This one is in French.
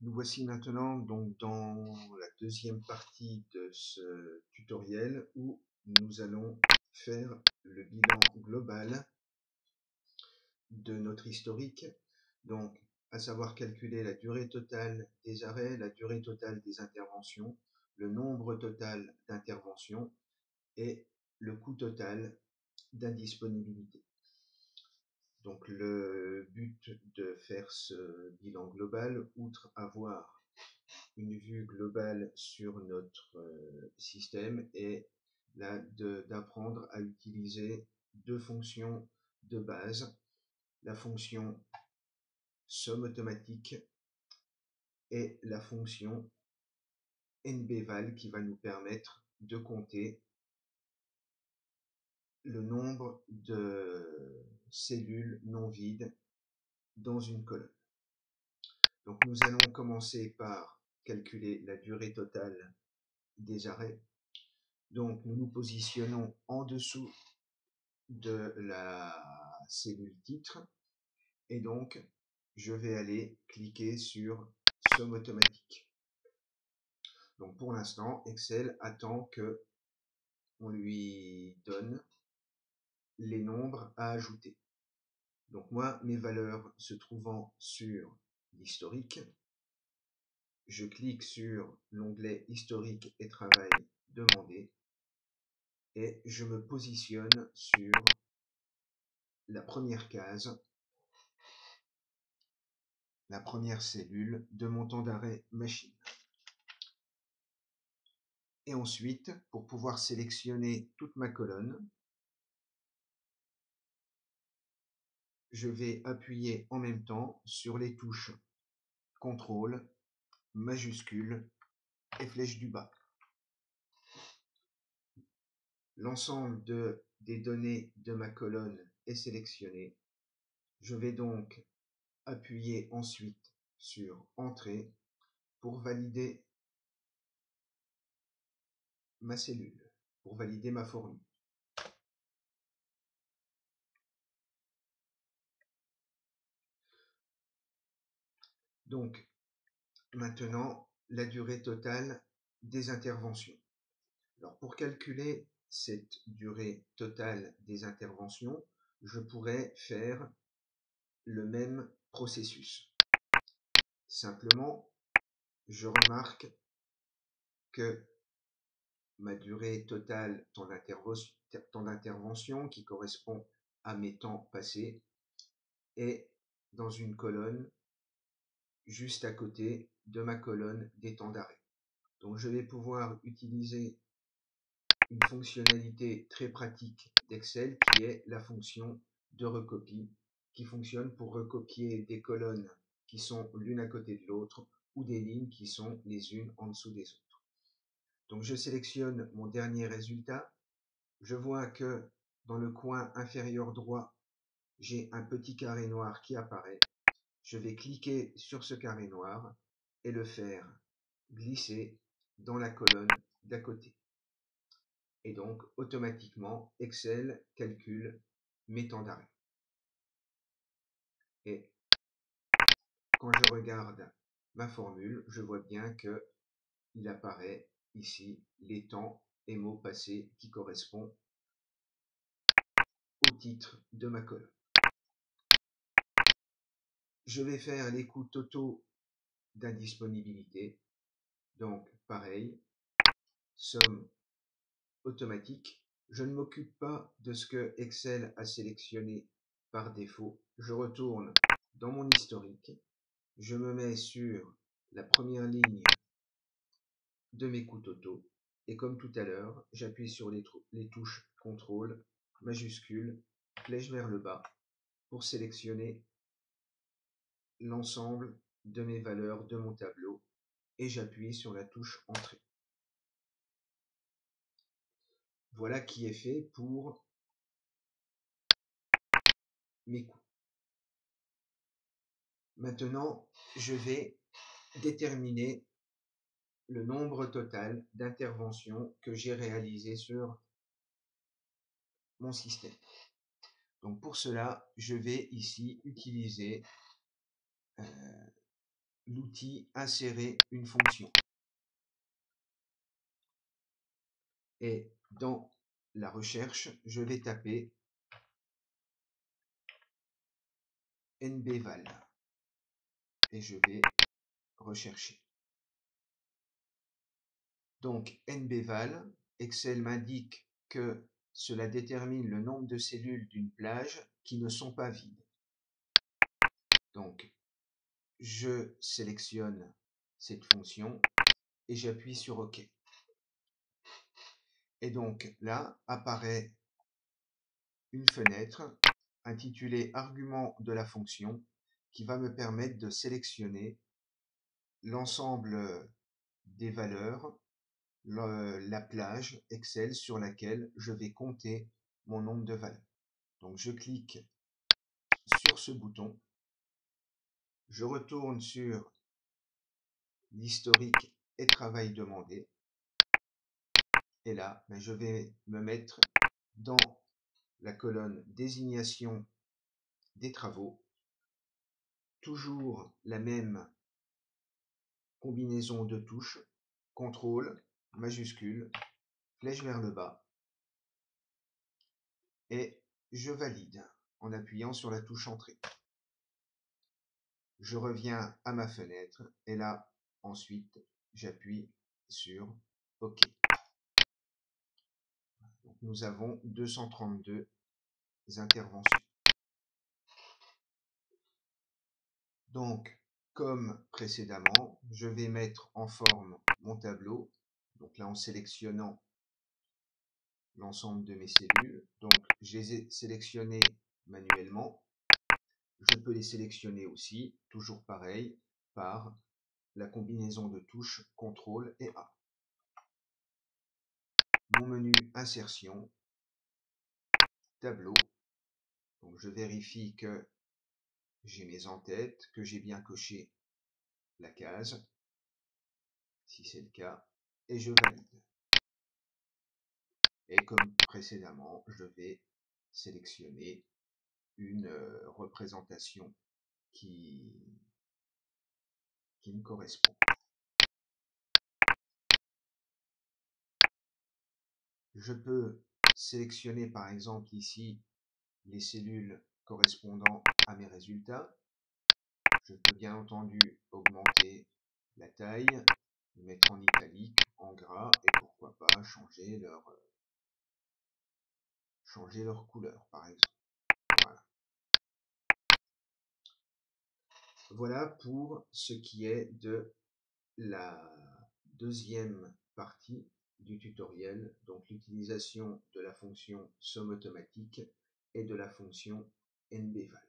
Nous voici maintenant donc dans la deuxième partie de ce tutoriel où nous allons faire le bilan global de notre historique, donc à savoir calculer la durée totale des arrêts, la durée totale des interventions, le nombre total d'interventions et le coût total d'indisponibilité. Donc le but de faire ce bilan global, outre avoir une vue globale sur notre système, est d'apprendre à utiliser deux fonctions de base, la fonction somme automatique et la fonction nbval qui va nous permettre de compter le nombre de cellules non vides dans une colonne. Donc nous allons commencer par calculer la durée totale des arrêts. Donc nous nous positionnons en dessous de la cellule titre et donc je vais aller cliquer sur somme automatique. Donc pour l'instant, Excel attend que on lui donne les nombres à ajouter. Donc moi, mes valeurs se trouvant sur l'historique, je clique sur l'onglet historique et travail demandé et je me positionne sur la première case, la première cellule de mon temps d'arrêt machine. Et ensuite, pour pouvoir sélectionner toute ma colonne, je vais appuyer en même temps sur les touches CTRL, majuscule et flèche du bas. L'ensemble des données de ma colonne est sélectionné. Je vais donc appuyer ensuite sur Entrée pour valider ma cellule, pour valider ma formule. Donc, maintenant, la durée totale des interventions. Alors, pour calculer cette durée totale des interventions, je pourrais faire le même processus. Simplement, je remarque que ma durée totale temps d'intervention qui correspond à mes temps passés est dans une colonne juste à côté de ma colonne des temps d'arrêt. Donc je vais pouvoir utiliser une fonctionnalité très pratique d'Excel qui est la fonction de recopie, qui fonctionne pour recopier des colonnes qui sont l'une à côté de l'autre ou des lignes qui sont les unes en dessous des autres. Donc je sélectionne mon dernier résultat. Je vois que dans le coin inférieur droit, j'ai un petit carré noir qui apparaît. Je vais cliquer sur ce carré noir et le faire glisser dans la colonne d'à côté. Et donc, automatiquement, Excel calcule mes temps d'arrêt. Et quand je regarde ma formule, je vois bien que il apparaît ici les temps et mots passés qui correspondent au titre de ma colonne. Je vais faire les coûts totaux d'indisponibilité. Donc, pareil, somme automatique. Je ne m'occupe pas de ce que Excel a sélectionné par défaut. Je retourne dans mon historique. Je me mets sur la première ligne de mes coûts totaux. Et comme tout à l'heure, j'appuie sur les touches CTRL, majuscule, flèche vers le bas pour sélectionner l'ensemble de mes valeurs de mon tableau et j'appuie sur la touche Entrée. Voilà qui est fait pour mes coûts. Maintenant, je vais déterminer le nombre total d'interventions que j'ai réalisées sur mon système. Donc pour cela, je vais ici utiliser l'outil insérer une fonction. Et dans la recherche, je vais taper nbval et je vais rechercher. Donc nbval, Excel m'indique que cela détermine le nombre de cellules d'une plage qui ne sont pas vides. Donc je sélectionne cette fonction et j'appuie sur OK. Et donc là apparaît une fenêtre intitulée Argument de la fonction qui va me permettre de sélectionner l'ensemble des valeurs, la plage Excel sur laquelle je vais compter mon nombre de valeurs. Donc je clique sur ce bouton, je retourne sur l'historique et travail demandé, et là je vais me mettre dans la colonne désignation des travaux, toujours la même combinaison de touches, CTRL, majuscule, flèche vers le bas, et je valide en appuyant sur la touche entrée. Je reviens à ma fenêtre et là, ensuite, j'appuie sur OK. Donc, nous avons 232 interventions. Donc, comme précédemment, je vais mettre en forme mon tableau. Donc là, en sélectionnant l'ensemble de mes cellules. Donc, je les ai sélectionnées manuellement. Je peux les sélectionner aussi, toujours pareil, par la combinaison de touches CTRL et A. Mon menu insertion, tableau. Donc je vérifie que j'ai mes en-têtes, que j'ai bien coché la case, si c'est le cas, et je valide. Et comme précédemment, je vais sélectionner une représentation qui me correspond. Je peux sélectionner par exemple ici les cellules correspondant à mes résultats. Je peux bien entendu augmenter la taille, les mettre en italique, en gras, et pourquoi pas changer leur couleur par exemple. Voilà. Voilà pour ce qui est de la deuxième partie du tutoriel, donc l'utilisation de la fonction somme automatique et de la fonction nbval.